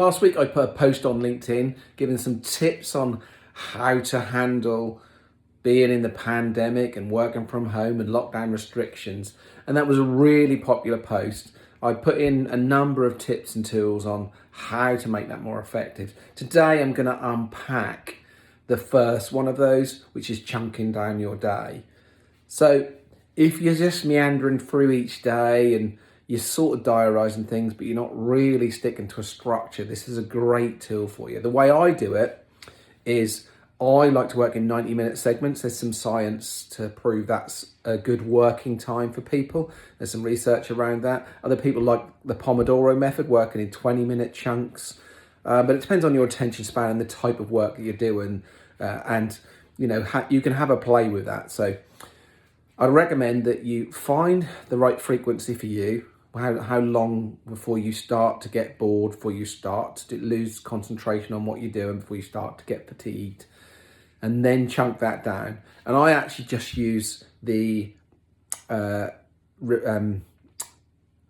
Last week I put a post on LinkedIn giving some tips on how to handle being in the pandemic and working from home and lockdown restrictions. And that was a really popular post. I put in a number of tips and tools on how to make that more effective. Today I'm going to unpack the first one of those, which is chunking down your day. So if you're just meandering through each day and you're sort of diarising things, but you're not really sticking to a structure, this is a great tool for you. The way I do it is I like to work in 90-minute segments. There's some science to prove that's a good working time for people. There's some research around that. Other people like the Pomodoro method, working in 20-minute chunks. But it depends on your attention span and the type of work that you're doing. And you can have a play with that. So I'd recommend that you find the right frequency for you. How long before you start to get bored, before you start to lose concentration on what you're doing, before you start to get fatigued, and then chunk that down. And I actually just use the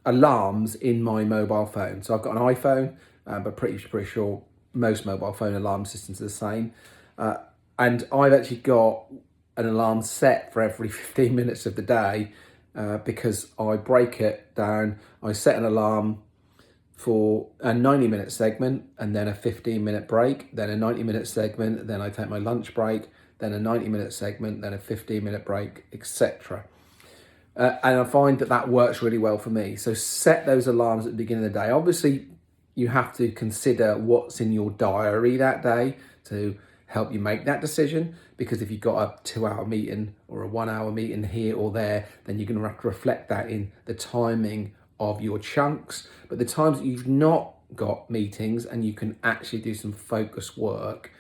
alarms in my mobile phone. So I've got an iPhone, but pretty sure most mobile phone alarm systems are the same. And I've actually got an alarm set for every 15 minutes of the day because I break it down. I set an alarm for a 90-minute segment and then a 15-minute break, then a 90-minute segment, then I take my lunch break, then a 90-minute segment, then a 15-minute break, etc. And I find that works really well for me. So set those alarms at the beginning of the day. Obviously, you have to consider what's in your diary that day to help you make that decision, because if you've got a 2-hour meeting or a 1-hour meeting here or there, then you're going to have to reflect that in the timing of your chunks. But the times that you've not got meetings and you can actually do some focused work,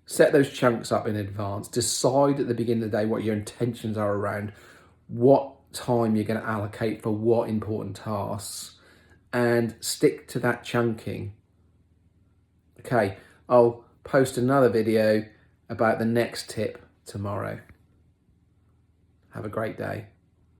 set those chunks up in advance. Decide at the beginning of the day what your intentions are around what time you're going to allocate for what important tasks, and stick to that chunking. Okay, I'll post another video about the next tip tomorrow. Have a great day.